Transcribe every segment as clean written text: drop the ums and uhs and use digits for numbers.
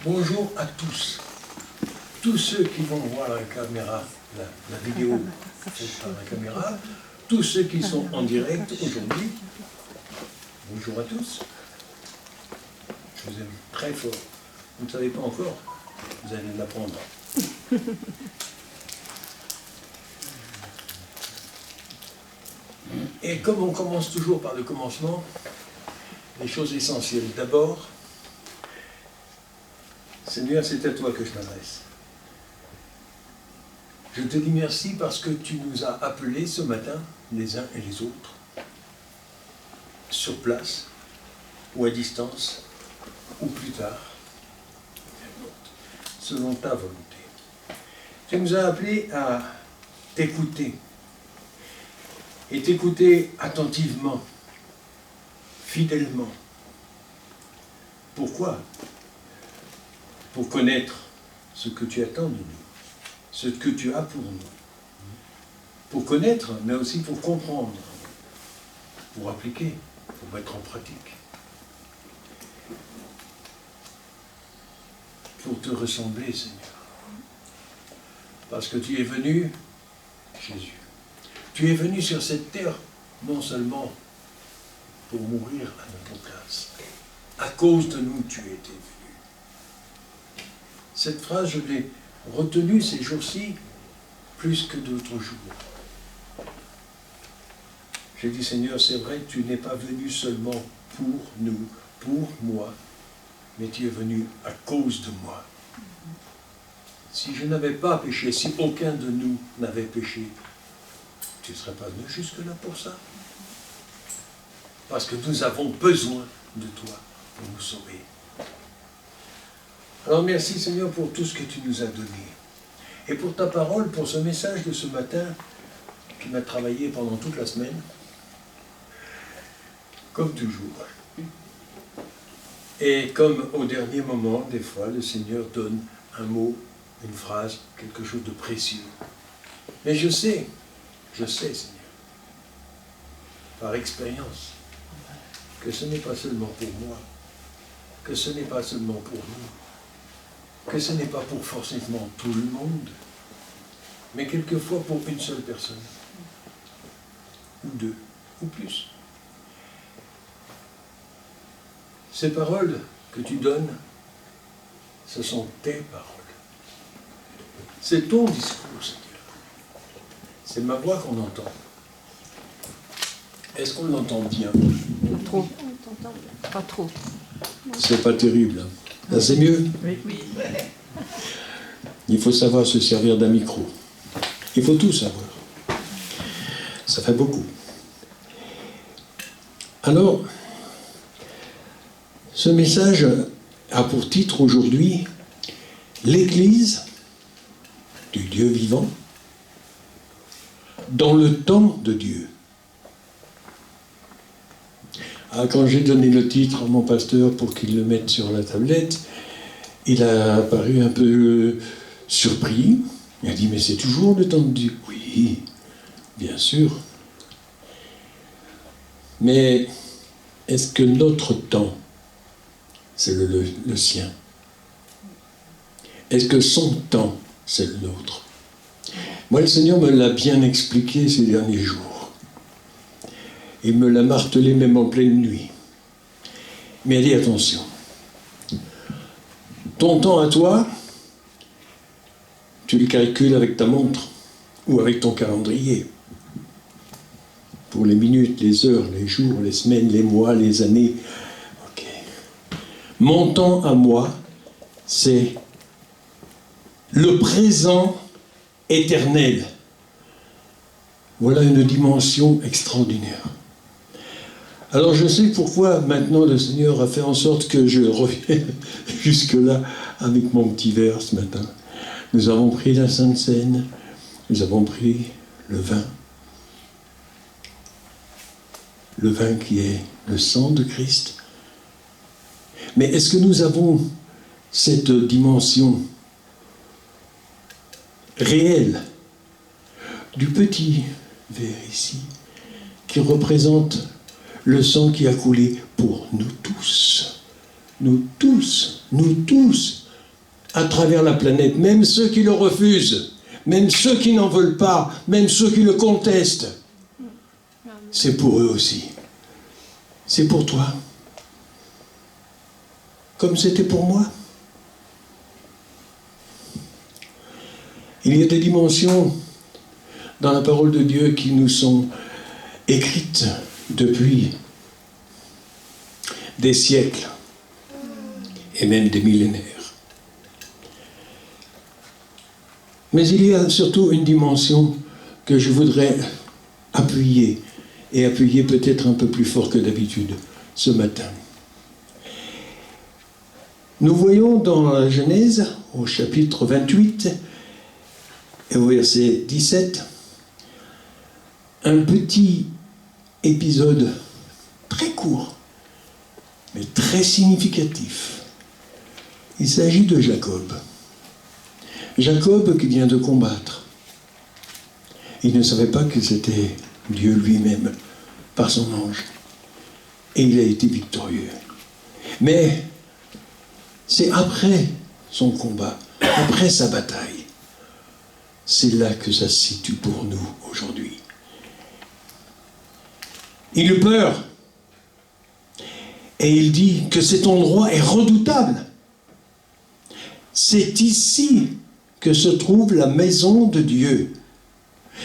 Bonjour à tous. Tous ceux qui vont voir la caméra, la vidéo faite par la caméra, tous ceux qui sont en direct aujourd'hui, bonjour à tous. Je vous aime très fort. Vous ne savez pas encore, vous allez l'apprendre. Et comme on commence toujours par le commencement, les choses essentielles. D'abord, Seigneur, c'est à toi que je m'adresse. Je te dis merci parce que tu nous as appelés ce matin, les uns et les autres, sur place, ou à distance, ou plus tard, selon ta volonté. Tu nous as appelés à t'écouter, et t'écouter attentivement, fidèlement. Pourquoi? Pour connaître ce que tu attends de nous, ce que tu as pour nous. Pour connaître, mais aussi pour comprendre, pour appliquer, pour mettre en pratique. Pour te ressembler, Seigneur. Parce que tu es venu, Jésus. Tu es venu sur cette terre, non seulement pour mourir à notre place. À cause de nous, tu étais venu. Cette phrase, je l'ai retenue ces jours-ci, plus que d'autres jours. J'ai dit, Seigneur, c'est vrai, tu n'es pas venu seulement pour nous, pour moi, mais tu es venu à cause de moi. Si je n'avais pas péché, si aucun de nous n'avait péché, tu ne serais pas venu jusque-là pour ça. Parce que nous avons besoin de toi pour nous sauver. Alors merci Seigneur pour tout ce que tu nous as donné. Et pour ta parole, pour ce message de ce matin, qui m'a travaillé pendant toute la semaine, comme toujours. Et comme au dernier moment, des fois, le Seigneur donne un mot, une phrase, quelque chose de précieux. Mais je sais, Seigneur, par expérience, que ce n'est pas seulement pour moi, que ce n'est pas seulement pour nous, que ce n'est pas pour forcément tout le monde, mais quelquefois pour une seule personne, ou deux, ou plus. Ces paroles que tu donnes, ce sont tes paroles. C'est ton discours, Seigneur. C'est ma voix qu'on entend. Est-ce qu'on l'entend bien? Pas trop. Pas trop. C'est pas terrible. Hein. Là, c'est mieux? Oui. Il faut savoir se servir d'un micro. Il faut tout savoir. Ça fait beaucoup. Alors, ce message a pour titre aujourd'hui « L'Église du Dieu vivant dans le temps de Dieu ». Quand j'ai donné le titre à mon pasteur pour qu'il le mette sur la tablette, il a paru un peu surpris. Il a dit, mais c'est toujours le temps de Dieu. Oui, bien sûr. Mais est-ce que notre temps, c'est le sien? Est-ce que son temps, c'est le nôtre? Moi, le Seigneur me l'a bien expliqué ces derniers jours. Il me l'a martelé même en pleine nuit. Mais il dit, attention. Ton temps à toi, tu le calcules avec ta montre ou avec ton calendrier. Pour les minutes, les heures, les jours, les semaines, les mois, les années. Ok. Mon temps à moi, c'est le présent éternel. Voilà une dimension extraordinaire. Alors je sais pourquoi maintenant le Seigneur a fait en sorte que je revienne jusque-là avec mon petit verre ce matin. Nous avons pris la Sainte Seine, nous avons pris le vin qui est le sang de Christ. Mais est-ce que nous avons cette dimension réelle du petit verre ici qui représente le sang qui a coulé pour nous tous. Nous tous, à travers la planète, même ceux qui le refusent, même ceux qui n'en veulent pas, même ceux qui le contestent. C'est pour eux aussi. C'est pour toi. Comme c'était pour moi. Il y a des dimensions dans la parole de Dieu qui nous sont écrites depuis des siècles et même des millénaires. Mais il y a surtout une dimension que je voudrais appuyer, et appuyer peut-être un peu plus fort que d'habitude ce matin. Nous voyons dans la Genèse, au chapitre 28 et au verset 17, un petit épisode très court, mais très significatif. Il s'agit de Jacob. Jacob qui vient de combattre. Il ne savait pas que c'était Dieu lui-même, par son ange. Et il a été victorieux. Mais c'est après son combat, après sa bataille, c'est là que ça se situe pour nous aujourd'hui. Il eut peur. Et il dit que cet endroit est redoutable. C'est ici que se trouve la maison de Dieu.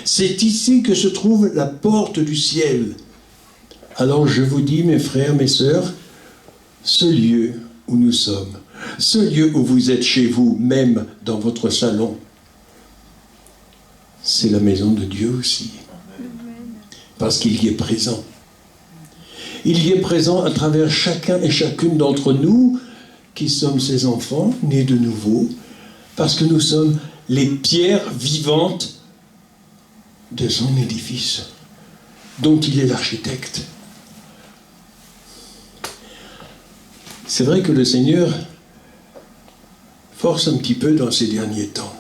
C'est ici que se trouve la porte du ciel. Alors je vous dis, mes frères, mes sœurs, ce lieu où nous sommes, ce lieu où vous êtes chez vous, même dans votre salon, c'est la maison de Dieu aussi. Parce qu'il y est présent. Il y est présent à travers chacun et chacune d'entre nous qui sommes ses enfants, nés de nouveau, parce que nous sommes les pierres vivantes de son édifice, dont il est l'architecte. C'est vrai que le Seigneur force un petit peu dans ces derniers temps.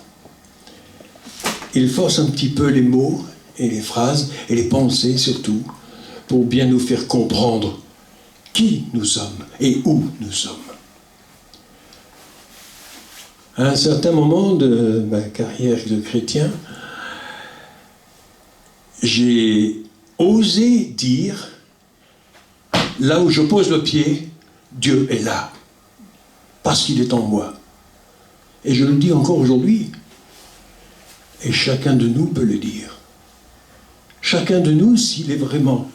Il force un petit peu les mots et les phrases et les pensées surtout pour bien nous faire comprendre qui nous sommes et où nous sommes. À un certain moment de ma carrière de chrétien, j'ai osé dire, là où je pose le pied, Dieu est là, parce qu'il est en moi. Et je le dis encore aujourd'hui, et chacun de nous peut le dire. Chacun de nous, s'il est vraiment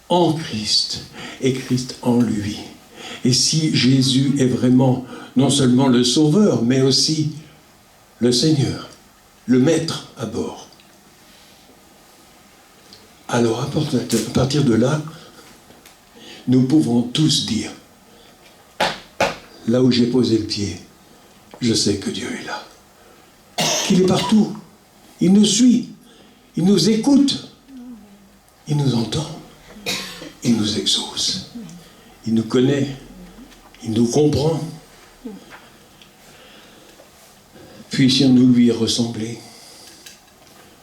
en Christ, et Christ en lui. Et si Jésus est vraiment non seulement le Sauveur, mais aussi le Seigneur, le Maître à bord. Alors, à partir de là, nous pouvons tous dire, là où j'ai posé le pied, je sais que Dieu est là. Qu'il est partout. Il nous suit. Il nous écoute. Il nous entend. Il nous exauce. Il nous connaît. Il nous comprend. Puissions-nous lui ressembler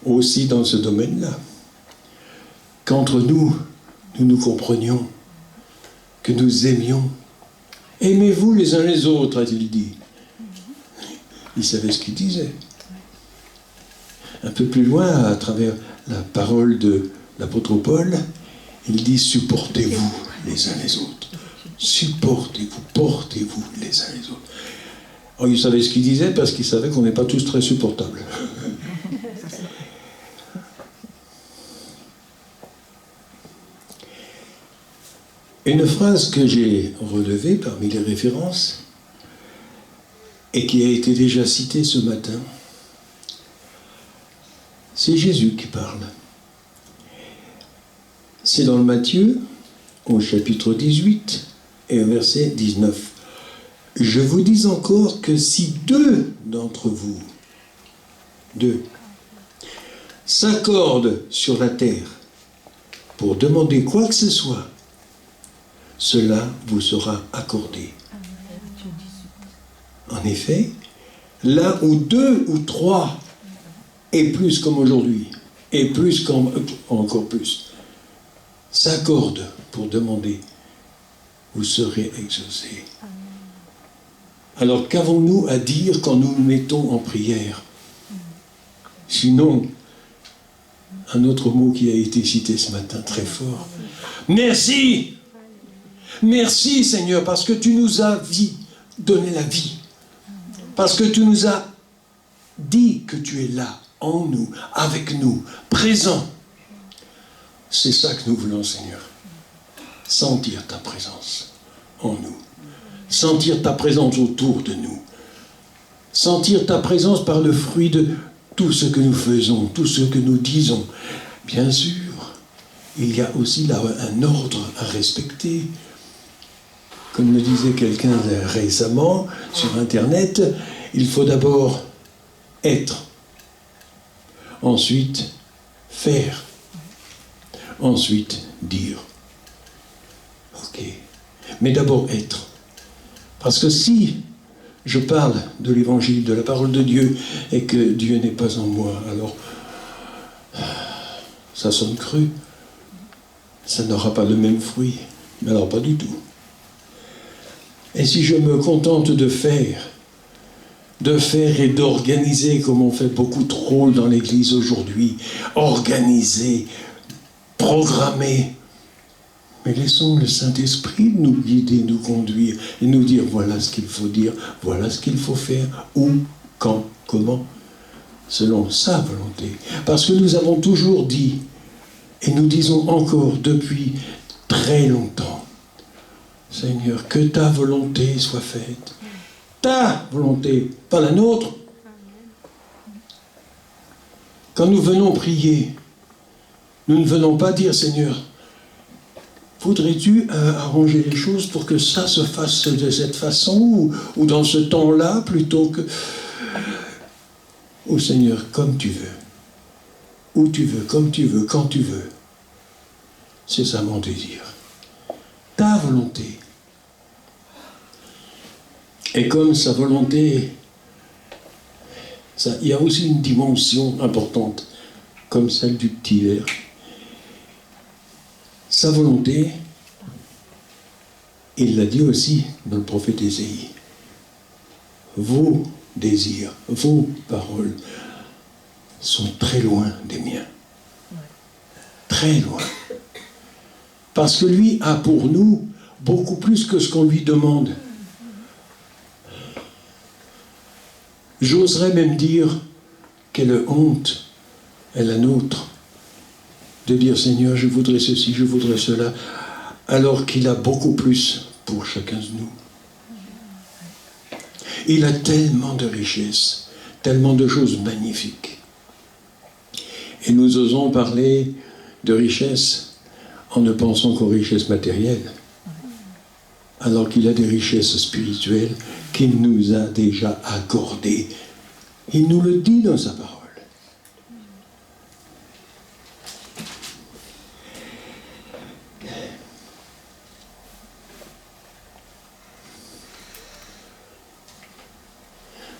aussi dans ce domaine-là. Qu'entre nous, nous nous comprenions, que nous aimions. Aimez-vous les uns les autres, a-t-il dit. Il savait ce qu'il disait. Un peu plus loin, à travers la parole de l'apôtre Paul, il dit « supportez-vous les uns les autres ». Supportez-vous, portez-vous les uns les autres. Oh, il savait ce qu'il disait parce qu'il savait qu'on n'est pas tous très supportables. Une phrase que j'ai relevée parmi les références et qui a été déjà citée ce matin, c'est Jésus qui parle. C'est dans le Matthieu, au chapitre 18 et au verset 19. « Je vous dis encore que si deux d'entre vous, s'accordent sur la terre pour demander quoi que ce soit, cela vous sera accordé. » En effet, là où 2 ou 3, et plus comme aujourd'hui, et plus comme encore plus, s'accordent pour demander, vous serez exaucés. Alors qu'avons-nous à dire quand nous nous mettons en prière? Sinon, un autre mot qui a été cité ce matin très fort. Merci! Merci Seigneur, parce que tu nous as donné la vie. Parce que tu nous as dit que tu es là, en nous, avec nous, présent. C'est ça que nous voulons, Seigneur. Sentir ta présence en nous. Sentir ta présence autour de nous. Sentir ta présence par le fruit de tout ce que nous faisons, tout ce que nous disons. Bien sûr, il y a aussi là un ordre à respecter. Comme me disait quelqu'un récemment sur Internet, il faut d'abord être. Ensuite, faire. Ensuite, dire. Ok. Mais d'abord être. Parce que si je parle de l'évangile, de la parole de Dieu, et que Dieu n'est pas en moi, alors ça sonne cru. Ça n'aura pas le même fruit. Mais alors pas du tout. Et si je me contente de faire et d'organiser, comme on fait beaucoup trop dans l'Église aujourd'hui, organiser, programmer, mais laissons le Saint-Esprit nous guider, nous conduire, et nous dire voilà ce qu'il faut dire, voilà ce qu'il faut faire, où, quand, comment, selon sa volonté. Parce que nous avons toujours dit, et nous disons encore depuis très longtemps, Seigneur, que ta volonté soit faite. Ta volonté, pas la nôtre. Quand nous venons prier, nous ne venons pas dire, Seigneur, voudrais-tu arranger les choses pour que ça se fasse de cette façon ou dans ce temps-là plutôt que... Oh Seigneur, comme tu veux. Où tu veux, comme tu veux, quand tu veux. C'est ça mon désir. Ta volonté. Et comme sa volonté, il y a aussi une dimension importante, comme celle du petit verre. Sa volonté, il l'a dit aussi dans le prophète Ésaïe, vos désirs, vos paroles sont très loin des miens. Très loin. Parce que lui a pour nous beaucoup plus que ce qu'on lui demande. J'oserais même dire quelle honte est la nôtre de dire Seigneur, je voudrais ceci, je voudrais cela, alors qu'il a beaucoup plus pour chacun de nous. Il a tellement de richesses, tellement de choses magnifiques. Et nous osons parler de richesses en ne pensant qu'aux richesses matérielles, alors qu'il a des richesses spirituelles qu'il nous a déjà accordées. Il nous le dit dans sa parole.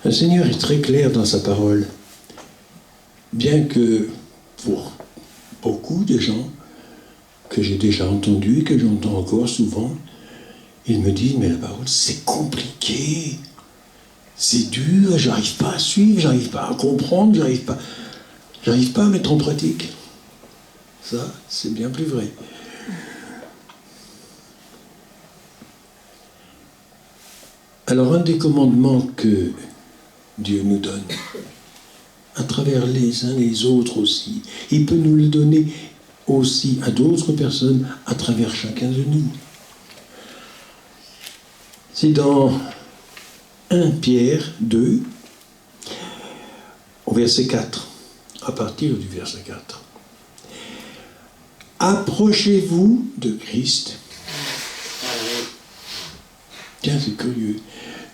Le Seigneur est très clair dans sa parole, bien que pour beaucoup de gens que j'ai déjà entendus et que j'entends encore souvent, ils me disent, mais la parole, c'est compliqué, c'est dur, j'arrive pas à suivre, j'arrive pas à comprendre, j'arrive pas à mettre en pratique. Ça, c'est bien plus vrai. Alors, un des commandements que Dieu nous donne, à travers les uns les autres aussi, il peut nous le donner aussi à d'autres personnes, à travers chacun de nous. C'est dans 1 Pierre 2, au verset 4, à partir du verset 4. Approchez-vous de Christ. Tiens, c'est curieux.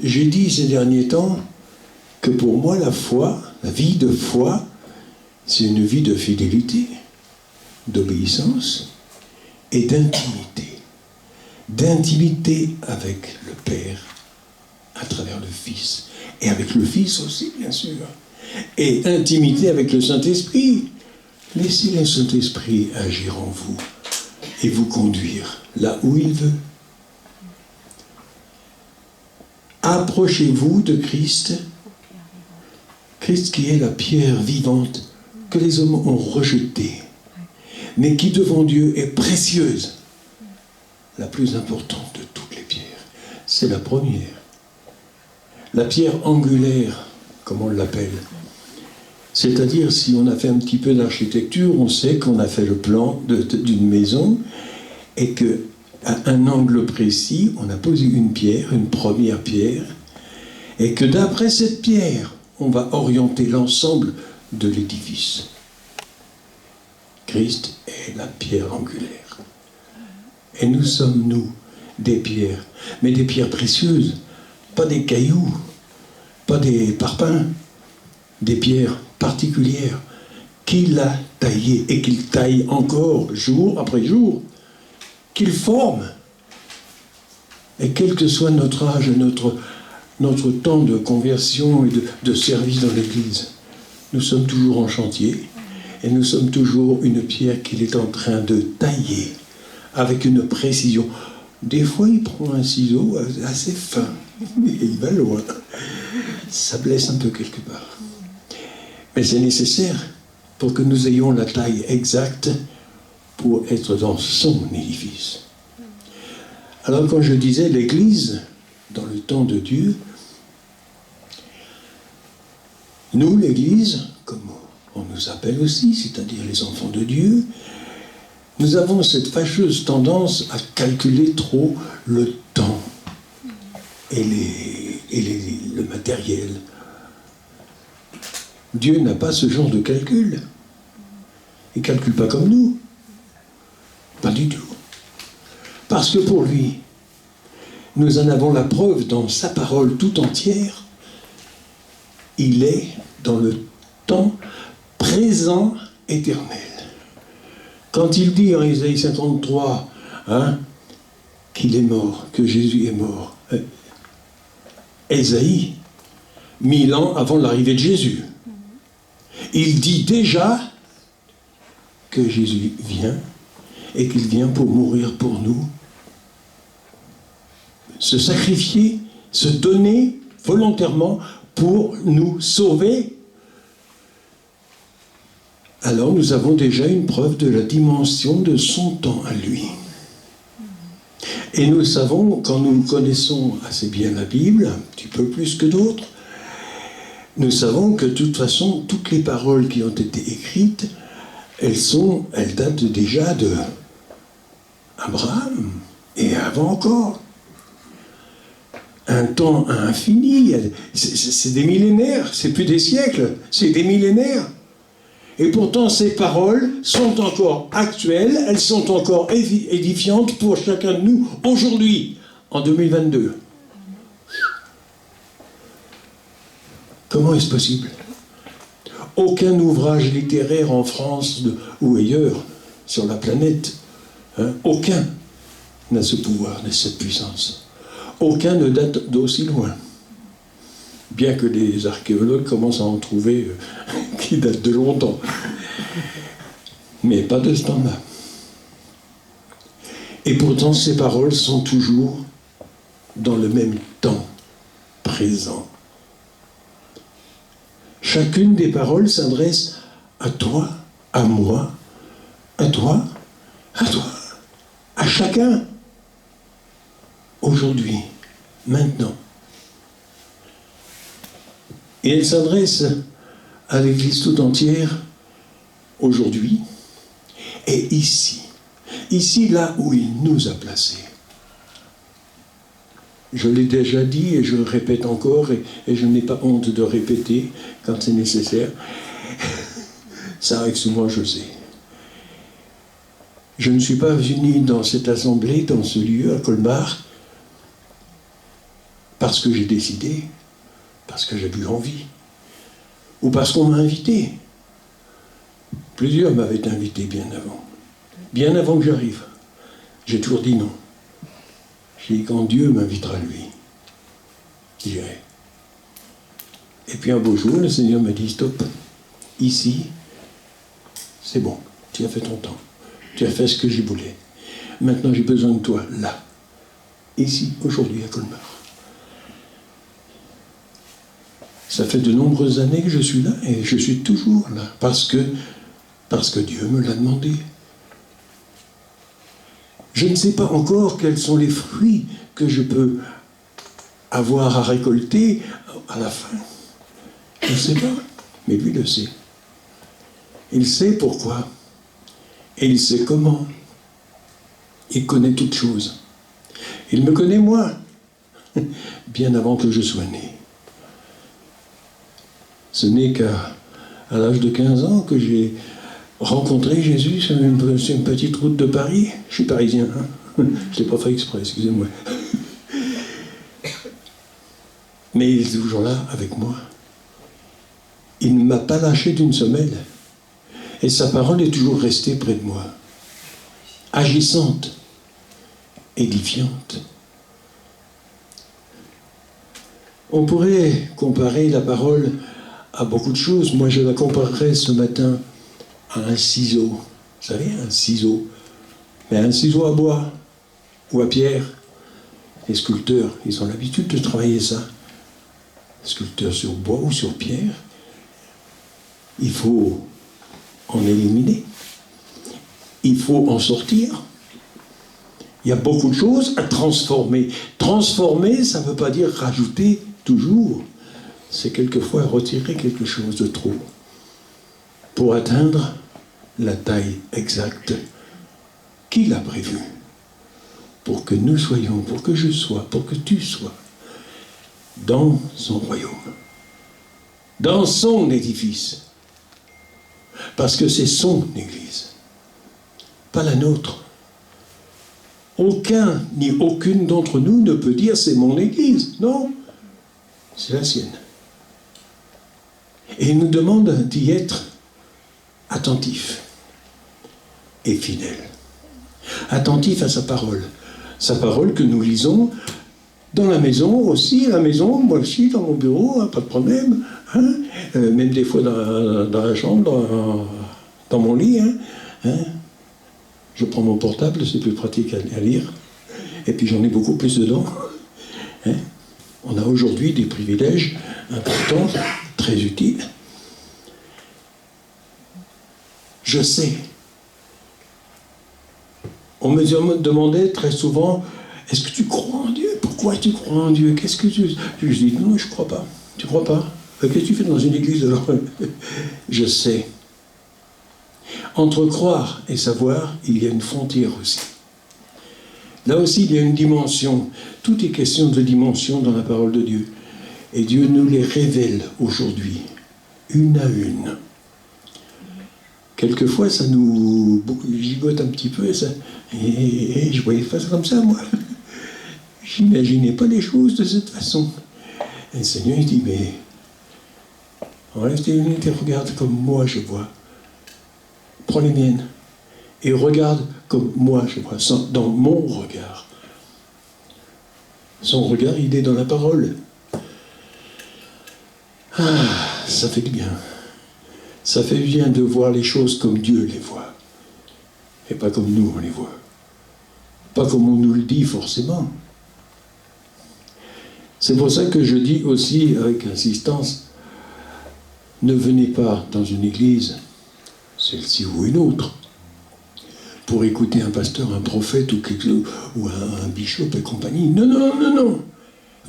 J'ai dit ces derniers temps que pour moi, la foi, la vie de foi, c'est une vie de fidélité, d'obéissance et d'intimité. D'intimité avec le Père à travers le Fils. Et avec le Fils aussi, bien sûr. Et intimité avec le Saint-Esprit. Laissez le Saint-Esprit agir en vous et vous conduire là où il veut. approchez-vous de Christ, Christ qui est la pierre vivante que les hommes ont rejetée, mais qui devant Dieu est précieuse, la plus importante de toutes les pierres. C'est la première. La pierre angulaire, comme on l'appelle. C'est-à-dire, si on a fait un petit peu d'architecture, on sait qu'on a fait le plan d'une maison et qu'à un angle précis, on a posé une pierre, une première pierre, et que d'après cette pierre, on va orienter l'ensemble de l'édifice. Christ est la pierre angulaire. Et nous sommes, nous, des pierres, mais des pierres précieuses, pas des cailloux, pas des parpaings, des pierres particulières qu'il a taillées et qu'il taille encore jour après jour, qu'il forme. Et quel que soit notre âge, notre temps de conversion et de service dans l'Église, nous sommes toujours en chantier et nous sommes toujours une pierre qu'il est en train de tailler avec une précision. Des fois, il prend un ciseau assez fin, mais il va loin. Ça blesse un peu quelque part. Mais c'est nécessaire pour que nous ayons la taille exacte pour être dans son édifice. Alors quand je disais l'Église, dans le temps de Dieu, nous, l'Église, comme on nous appelle aussi, c'est-à-dire les enfants de Dieu, nous avons cette fâcheuse tendance à calculer trop le temps et le matériel. Dieu n'a pas ce genre de calcul. Il ne calcule pas comme nous. Pas du tout. Parce que pour lui, nous en avons la preuve dans sa parole tout entière. Il est dans le temps présent éternel. Quand il dit en Isaïe 53, qu'il est mort, que Jésus est mort, Ésaïe, 1000 ans avant l'arrivée de Jésus, il dit déjà que Jésus vient et qu'il vient pour mourir pour nous, se sacrifier, se donner volontairement pour nous sauver. Alors nous avons déjà une preuve de la dimension de son temps à lui. Et nous savons, quand nous connaissons assez bien la Bible, un petit peu plus que d'autres, nous savons que de toute façon, toutes les paroles qui ont été écrites, elles datent déjà de Abraham et avant encore. Un temps infini, c'est des millénaires, c'est plus des siècles, c'est des millénaires. Et pourtant, ces paroles sont encore actuelles, elles sont encore édifiantes pour chacun de nous aujourd'hui, en 2022. Comment est-ce possible? Aucun ouvrage littéraire en France ou ailleurs, sur la planète, aucun n'a ce pouvoir, n'a cette puissance. Aucun ne date d'aussi loin. Bien que les archéologues commencent à en trouver qui datent de longtemps. Mais pas de ce temps-là. Et pourtant, ces paroles sont toujours dans le même temps présent. Chacune des paroles s'adresse à toi, à moi, à toi, à chacun. Aujourd'hui, maintenant. Et elle s'adresse à l'Église tout entière, aujourd'hui, et ici. Ici, là où il nous a placés. Je l'ai déjà dit et je le répète encore, et je n'ai pas honte de répéter quand c'est nécessaire. Ça arrive souvent, je sais. Je ne suis pas venu dans cette assemblée, dans ce lieu, à Colmar, parce que j'ai décidé, parce que j'ai eu envie, ou parce qu'on m'a invité. Plusieurs m'avaient invité bien avant que j'arrive. J'ai toujours dit non. J'ai dit quand Dieu m'invitera lui, j'irai. Et puis un beau jour, le Seigneur m'a dit stop, ici, c'est bon, tu as fait ton temps, tu as fait ce que j'y voulais. Maintenant j'ai besoin de toi là, ici, aujourd'hui à Colmar. Ça fait de nombreuses années que je suis là et je suis toujours là parce que Dieu me l'a demandé. Je ne sais pas encore quels sont les fruits que je peux avoir à récolter à la fin. Je ne sais pas, mais lui le sait. Il sait pourquoi et il sait comment. Il connaît toutes choses. Il me connaît moi, bien avant que je sois né. Ce n'est qu'à l'âge de 15 ans que j'ai rencontré Jésus sur une petite route de Paris. Je suis parisien, hein. Je ne l'ai pas fait exprès, excusez-moi. Mais il est toujours là avec moi. Il ne m'a pas lâché d'une semelle. Et sa parole est toujours restée près de moi. Agissante, édifiante. On pourrait comparer la parole à beaucoup de choses. Moi, je la comparerais ce matin à un ciseau. Vous savez, un ciseau. Mais un ciseau à bois ou à pierre. Les sculpteurs, ils ont l'habitude de travailler ça. Sculpteurs sur bois ou sur pierre. Il faut en éliminer. Il faut en sortir. Il y a beaucoup de choses à transformer. Transformer, ça ne veut pas dire rajouter toujours. C'est quelquefois retirer quelque chose de trop pour atteindre la taille exacte qu'il a prévue. Pour que nous soyons, pour que je sois, pour que tu sois dans son royaume, dans son édifice. Parce que c'est son Église, pas la nôtre. Aucun ni aucune d'entre nous ne peut dire c'est mon Église. Non, c'est la sienne. Et il nous demande d'y être attentif et fidèle. Attentif à sa parole. Sa parole que nous lisons dans la maison aussi, à la maison, moi aussi, dans mon bureau, hein, pas de problème. Hein, même des fois dans la chambre, dans mon lit. Hein. Je prends mon portable, c'est plus pratique à lire. Et puis j'en ai beaucoup plus dedans. Hein. On a aujourd'hui des privilèges importants, très utiles. Je sais. On me demandait très souvent, est-ce que tu crois en Dieu? Pourquoi tu crois en Dieu? Qu'est-ce que tu... Je dis, non, je ne crois pas. Tu ne crois pas? Qu'est-ce que tu fais dans une église alors? Je sais. Entre croire et savoir, il y a une frontière aussi. Là aussi, il y a une dimension. Tout est question de dimension dans la parole de Dieu. Et Dieu nous les révèle aujourd'hui, une à une. Quelquefois, ça nous gigote un petit peu, et je ne voyais pas ça comme ça, moi. J'imaginais pas les choses de cette façon. Et le Seigneur, il dit, mais enlève tes lunettes et regarde comme moi je vois. Prends les miennes et regarde comme moi je vois, dans mon regard. Son regard, il est dans la parole. Ah, ça fait du bien. Ça fait bien de voir les choses comme Dieu les voit. Et pas comme nous on les voit. Pas comme on nous le dit forcément. C'est pour ça que je dis aussi avec insistance, ne venez pas dans une église, celle-ci ou une autre, pour écouter un pasteur, un prophète ou un bishop et compagnie. Non, non, non, non.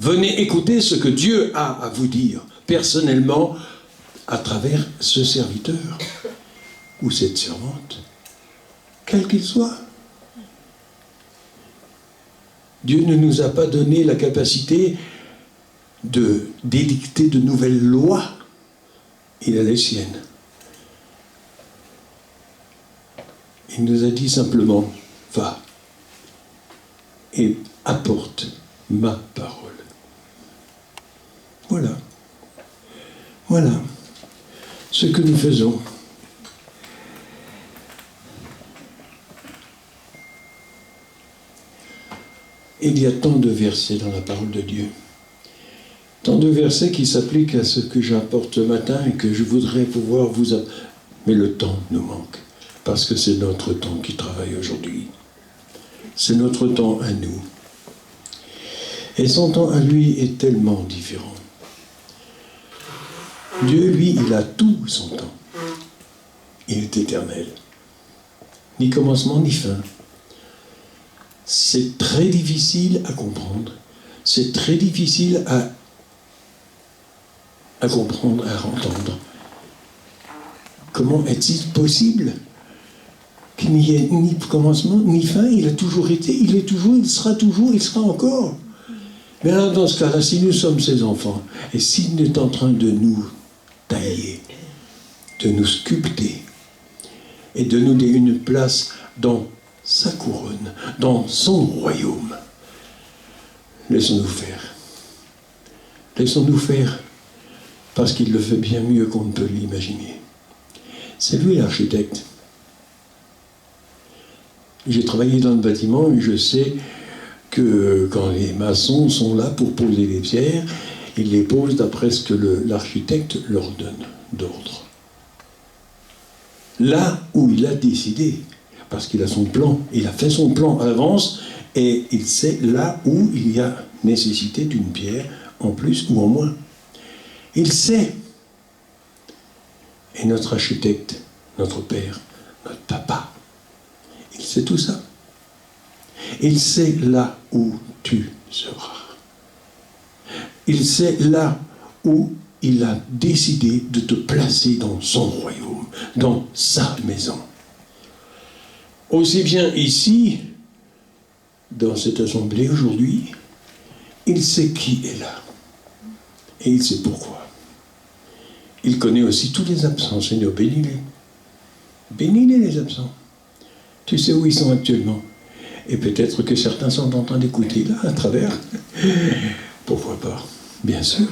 Venez écouter ce que Dieu a à vous dire, personnellement, à travers ce serviteur ou cette servante, quel qu'il soit. Dieu ne nous a pas donné la capacité d'édicter de nouvelles lois. Il a les siennes. Il nous a dit simplement, va et apporte ma parole. Voilà. Voilà ce que nous faisons. Il y a tant de versets dans la parole de Dieu. Tant de versets qui s'appliquent à ce que j'apporte ce matin et que je voudrais pouvoir vous... Mais le temps nous manque, parce que c'est notre temps qui travaille aujourd'hui. C'est notre temps à nous. Et son temps à lui est tellement différent. Dieu, lui, il a tout son temps. Il est éternel. Ni commencement, ni fin. C'est très difficile à comprendre. C'est très difficile à comprendre, à entendre. Comment est-il possible qu'il n'y ait ni commencement, ni fin? Il a toujours été, il est toujours, il sera encore. Mais alors, dans ce cas-là, si nous sommes ses enfants, et s'il est en train de nous tailler, de nous sculpter, et de nous donner une place dans sa couronne, dans son royaume, laissons-nous faire. Laissons-nous faire, parce qu'il le fait bien mieux qu'on ne peut l'imaginer. C'est lui l'architecte. J'ai travaillé dans le bâtiment et je sais que quand les maçons sont là pour poser les pierres, ils les posent d'après ce que l'architecte leur donne d'ordre. Là où il a décidé, parce qu'il a son plan, il a fait son plan à l'avance, et il sait là où il y a nécessité d'une pierre en plus ou en moins. Il sait. Et notre architecte, notre père, notre papa, il sait tout ça. Il sait là où tu seras. Il sait là où il a décidé de te placer dans son royaume, dans sa maison. Aussi bien ici, dans cette assemblée aujourd'hui, il sait qui est là. Et il sait pourquoi. Il connaît aussi tous les absents. Seigneur, bénis-les. Bénis-les, les absents. Tu sais où ils sont actuellement. Et peut-être que certains sont en train d'écouter là, à travers. Pourquoi pas? Bien sûr.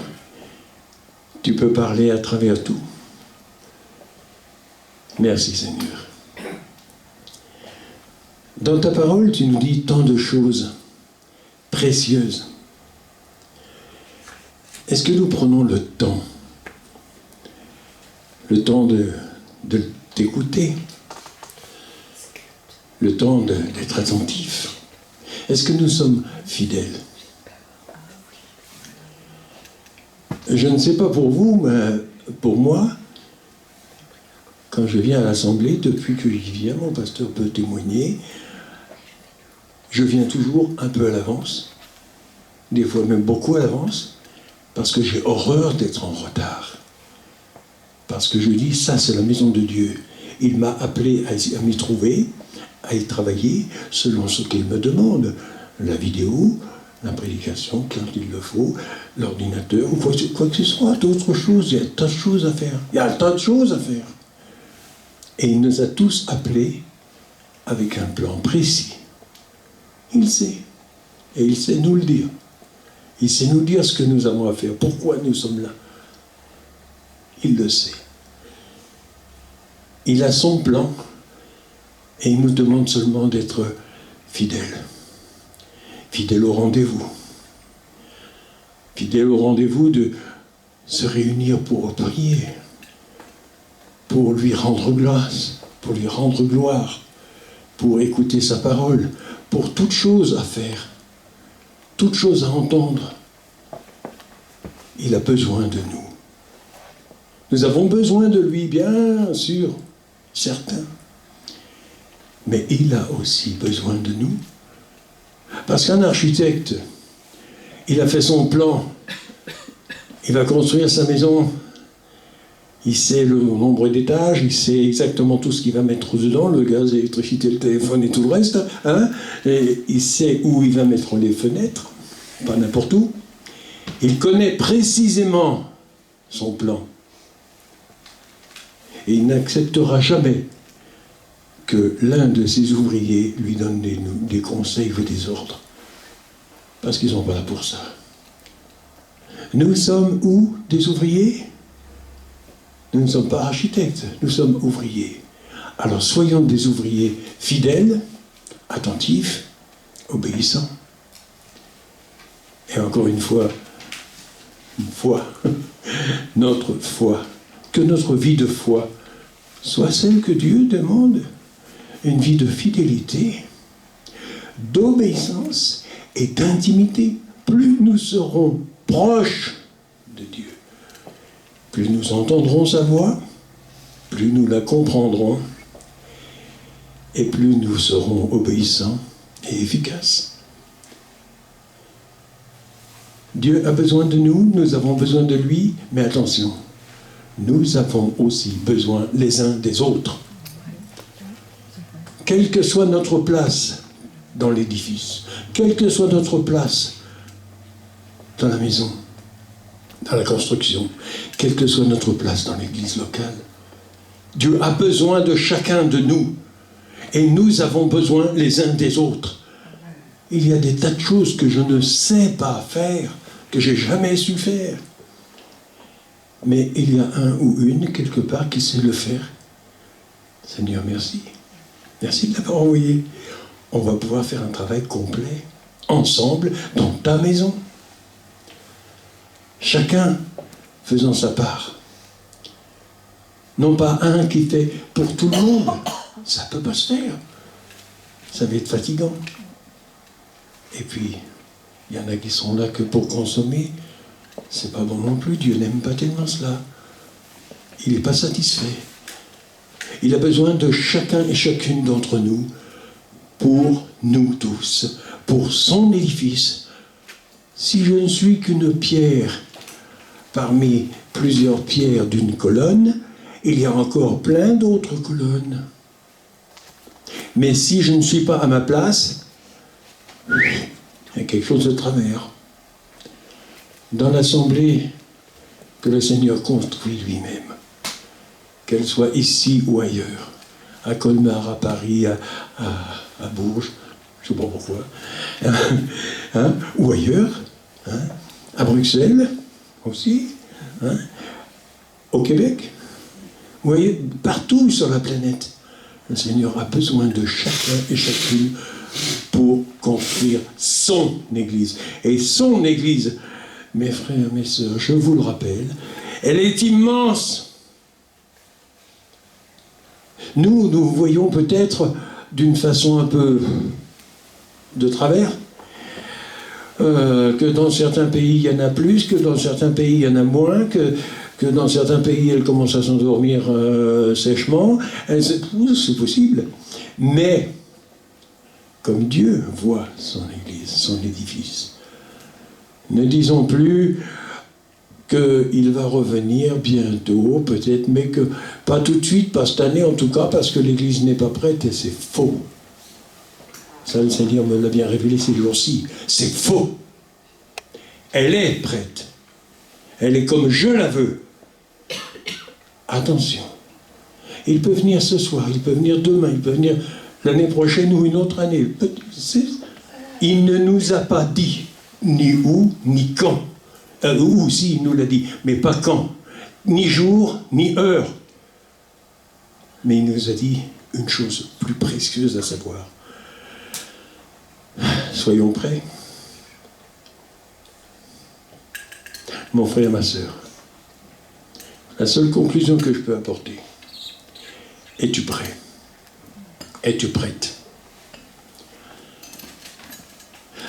Tu peux parler à travers tout. Merci, Seigneur. Dans ta parole, tu nous dis tant de choses précieuses. Est-ce que nous prenons le temps de t'écouter, le temps d'être attentif? Est-ce que nous sommes fidèles? Je ne sais pas pour vous, mais pour moi, quand je viens à l'Assemblée, depuis que j'y viens, mon pasteur peut témoigner, je viens toujours un peu à l'avance, des fois même beaucoup à l'avance, parce que j'ai horreur d'être en retard. Parce que je dis, ça c'est la maison de Dieu. Il m'a appelé à m'y trouver, à y travailler, selon ce qu'il me demande. La vidéo, la prédication, quand il le faut, l'ordinateur, ou quoi que ce soit, d'autres choses. Il y a tas de choses à faire. Il y a tas de choses à faire. Et il nous a tous appelés avec un plan précis. Il sait. Et il sait nous le dire. Il sait nous dire ce que nous avons à faire, pourquoi nous sommes là. Il le sait. Il a son plan et il nous demande seulement d'être fidèles. Fidèles au rendez-vous. Fidèles au rendez-vous de se réunir pour prier, pour lui rendre grâce, pour lui rendre gloire, pour écouter sa parole, pour toute chose à faire, toute chose à entendre. Il a besoin de nous. Nous avons besoin de lui, bien sûr, certains. Mais il a aussi besoin de nous. Parce qu'un architecte, il a fait son plan. Il va construire sa maison. Il sait le nombre d'étages, il sait exactement tout ce qu'il va mettre dedans, le gaz, l'électricité, le téléphone et tout le reste. Hein, et il sait où il va mettre les fenêtres, pas n'importe où. Il connaît précisément son plan. Et il n'acceptera jamais que l'un de ses ouvriers lui donne des conseils ou des ordres. Parce qu'ils ne sont pas là pour ça. Nous sommes où des ouvriers? Nous ne sommes pas architectes, nous sommes ouvriers. Alors soyons des ouvriers fidèles, attentifs, obéissants. Et encore une fois, notre foi, que notre vie de foi soit celle que Dieu demande, une vie de fidélité, d'obéissance et d'intimité. Plus nous serons proches de Dieu, plus nous entendrons sa voix, plus nous la comprendrons, et plus nous serons obéissants et efficaces. Dieu a besoin de nous, nous avons besoin de lui, mais attention, nous avons aussi besoin les uns des autres. Quelle que soit notre place dans l'édifice, quelle que soit notre place dans la maison, dans la construction, quelle que soit notre place dans l'église locale, Dieu a besoin de chacun de nous. Et nous avons besoin les uns des autres. Il y a des tas de choses que je ne sais pas faire, que j'ai jamais su faire. Mais il y a un ou une, quelque part, qui sait le faire. Seigneur, merci. Merci de l'avoir envoyé. On va pouvoir faire un travail complet, ensemble, dans ta maison. Chacun faisant sa part. Non pas un qui fait pour tout le monde. Ça ne peut pas se faire. Ça va être fatigant. Et puis, il y en a qui sont là que pour consommer. C'est pas bon non plus. Dieu n'aime pas tellement cela. Il n'est pas satisfait. Il a besoin de chacun et chacune d'entre nous pour nous tous, pour son édifice. Si je ne suis qu'une pierre parmi plusieurs pierres d'une colonne, il y a encore plein d'autres colonnes. Mais si je ne suis pas à ma place, il y a quelque chose de travers. Dans l'assemblée que le Seigneur construit lui-même, qu'elle soit ici ou ailleurs, à Colmar, à Paris, à Bourges, je ne sais pas pourquoi, hein, ou ailleurs, hein, à Bruxelles aussi, hein, au Québec, vous voyez, partout sur la planète. Le Seigneur a besoin de chacun et chacune pour construire son Église. Et son Église, mes frères, mes sœurs, je vous le rappelle, elle est immense. Nous voyons peut-être d'une façon un peu de travers, que dans certains pays il y en a plus, que dans certains pays il y en a moins, que dans certains pays, elle commence à s'endormir sèchement. C'est possible. Mais, comme Dieu voit son Église, son édifice, ne disons plus qu'il va revenir bientôt, peut-être, mais que pas tout de suite, pas cette année en tout cas, parce que l'Église n'est pas prête, et c'est faux. Ça, le Seigneur me l'a bien révélé ces jours-ci. C'est faux. Elle est prête. Elle est comme je la veux. Attention, il peut venir ce soir, il peut venir demain, il peut venir l'année prochaine ou une autre année. Il ne nous a pas dit ni où, ni quand. Ou si, il nous l'a dit, mais pas quand. Ni jour, ni heure. Mais il nous a dit une chose plus précieuse à savoir. Soyons prêts. Mon frère, ma sœur, la seule conclusion que je peux apporter, es-tu prêt? Es-tu prête?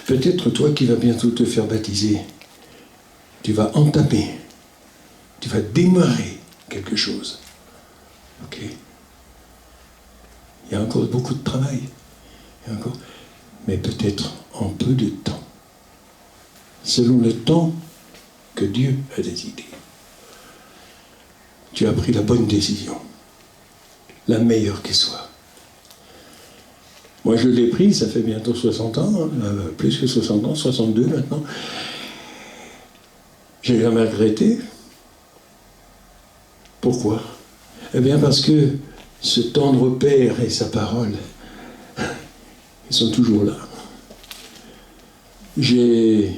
Peut-être toi qui vas bientôt te faire baptiser, tu vas entamer, tu vas démarrer quelque chose. Ok? Il y a encore beaucoup de travail, mais peut-être en peu de temps, selon le temps que Dieu a décidé. Tu as pris la bonne décision, la meilleure qui soit. Moi, je l'ai pris, ça fait bientôt 60 ans, plus que 60 ans, 62 maintenant. J'ai jamais regretté. Pourquoi? Eh bien, parce que ce tendre Père et sa parole, ils sont toujours là. J'ai,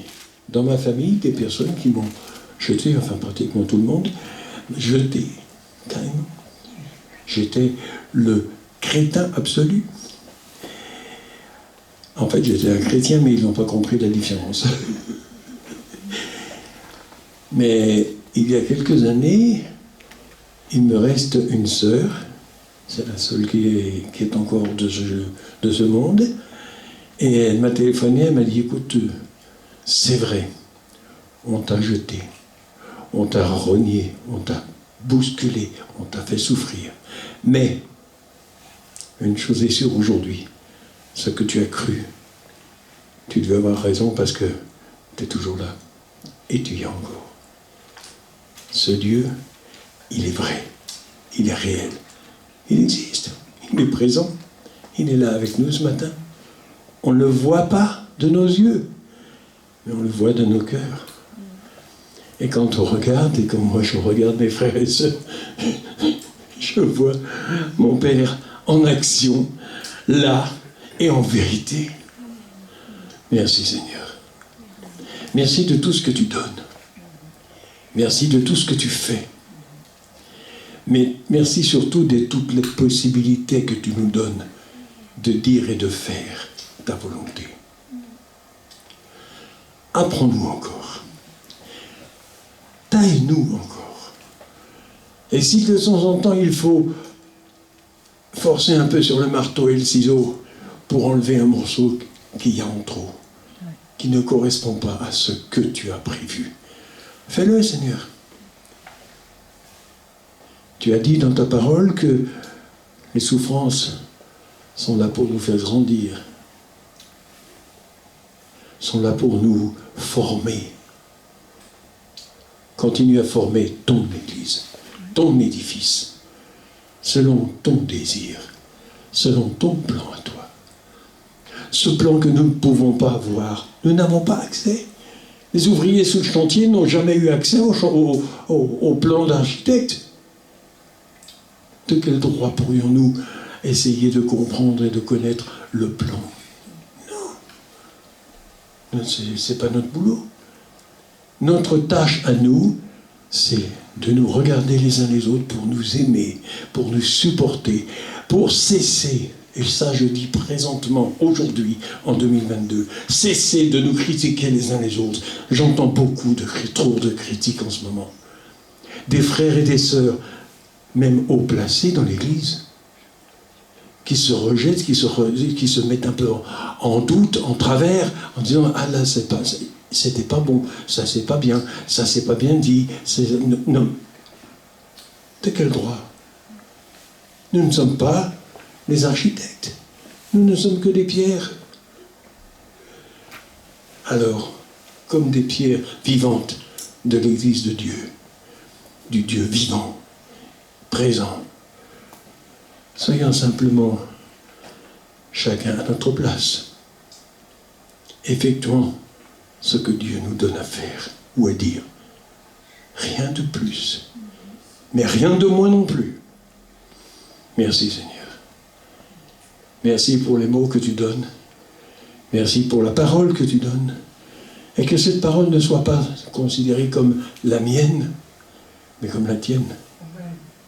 dans ma famille, des personnes qui m'ont jeté, enfin pratiquement tout le monde, jeté, carrément. J'étais le crétin absolu. En fait, j'étais un chrétien, mais ils n'ont pas compris la différence. Mais il y a quelques années, il me reste une sœur, c'est la seule qui est encore de ce monde, et elle m'a téléphoné, elle m'a dit, écoute, c'est vrai, on t'a jeté, on t'a rogné, on t'a bousculé, on t'a fait souffrir. Mais, une chose est sûre aujourd'hui, ce que tu as cru, tu devais avoir raison parce que tu es toujours là. Et tu y es encore. Ce Dieu, il est vrai, il est réel, il existe, il est présent, il est là avec nous ce matin. On ne le voit pas de nos yeux, mais on le voit de nos cœurs. Et quand on regarde, et comme moi je regarde mes frères et sœurs, je vois mon Père en action, là et en vérité. Merci Seigneur. Merci de tout ce que tu donnes. Merci de tout ce que tu fais. Mais merci surtout de toutes les possibilités que tu nous donnes de dire et de faire ta volonté. Apprends-nous encore. Taille-nous encore. Et si de temps en temps il faut forcer un peu sur le marteau et le ciseau pour enlever un morceau qu'il y a en trop, qui ne correspond pas à ce que tu as prévu, fais-le, Seigneur. Tu as dit dans ta parole que les souffrances sont là pour nous faire grandir, sont là pour nous former. Continue à former ton Église, ton édifice, selon ton désir, selon ton plan à toi. Ce plan que nous ne pouvons pas voir, nous n'avons pas accès. Les ouvriers sous le chantier n'ont jamais eu accès au plan d'architecte. De quel droit pourrions-nous essayer de comprendre et de connaître le plan? Non, c'est pas notre boulot. Notre tâche à nous, c'est de nous regarder les uns les autres pour nous aimer, pour nous supporter, pour cesser, et ça je dis présentement, aujourd'hui, en 2022, cesser de nous critiquer les uns les autres. J'entends beaucoup trop de critiques en ce moment. Des frères et des sœurs, même haut placés dans l'Église, qui se rejettent, qui se mettent un peu en doute, en travers, en disant « Ah là, c'était pas bon, ça c'est pas bien, ça c'est pas bien dit. » Non. De quel droit? Nous ne sommes pas les architectes. Nous ne sommes que des pierres. Alors, comme des pierres vivantes de l'Église de Dieu, du Dieu vivant, présent, soyons simplement chacun à notre place. Effectuons ce que Dieu nous donne à faire ou à dire. Rien de plus, mais rien de moins non plus. Merci Seigneur. Merci pour les mots que tu donnes. Merci pour la parole que tu donnes. Et que cette parole ne soit pas considérée comme la mienne, mais comme la tienne.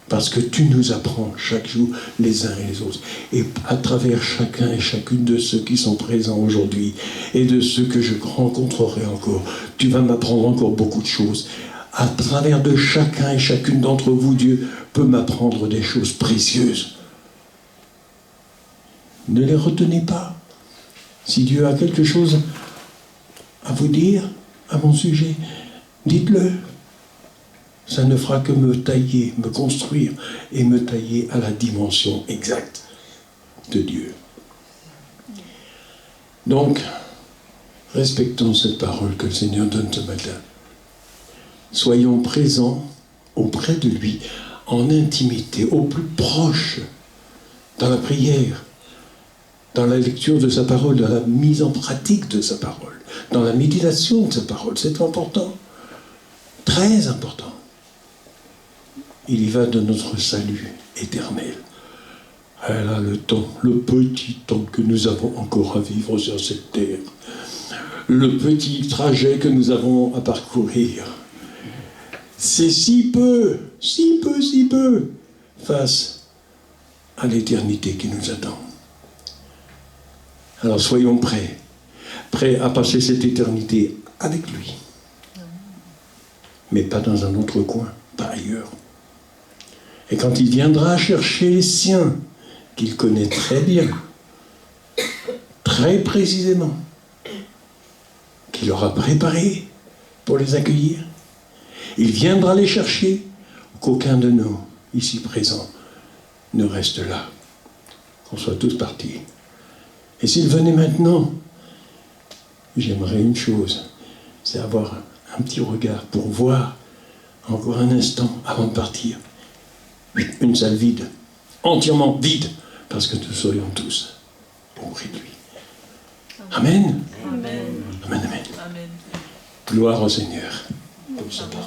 Parce que tu nous apprends chaque jour les uns et les autres. Et à travers chacun et chacune de ceux qui sont présents aujourd'hui et de ceux que je rencontrerai encore, tu vas m'apprendre encore beaucoup de choses. À travers de chacun et chacune d'entre vous, Dieu peut m'apprendre des choses précieuses. Ne les retenez pas. Si Dieu a quelque chose à vous dire à mon sujet, dites-le. Ça ne fera que me tailler, me construire et me tailler à la dimension exacte de Dieu. Donc, respectons cette parole que le Seigneur donne ce matin. Soyons présents auprès de lui, en intimité, au plus proche, dans la prière, dans la lecture de sa parole, dans la mise en pratique de sa parole, dans la méditation de sa parole. C'est important, très important. Il y va de notre salut éternel. Elle a le temps, le petit temps que nous avons encore à vivre sur cette terre, le petit trajet que nous avons à parcourir. C'est si peu face à l'éternité qui nous attend. Alors soyons prêts à passer cette éternité avec lui, mais pas dans un autre coin, pas ailleurs. Et quand il viendra chercher les siens, qu'il connaît très bien, très précisément, qu'il aura préparé pour les accueillir, il viendra les chercher, qu'aucun de nous, ici présents, ne reste là, qu'on soit tous partis. Et s'il venait maintenant, j'aimerais une chose, c'est avoir un petit regard pour voir encore un instant avant de partir. Une salle vide, entièrement vide, parce que nous serions tous auprès de lui. Amen. Amen. Amen, amen. Amen. Gloire au Seigneur pour ce temps.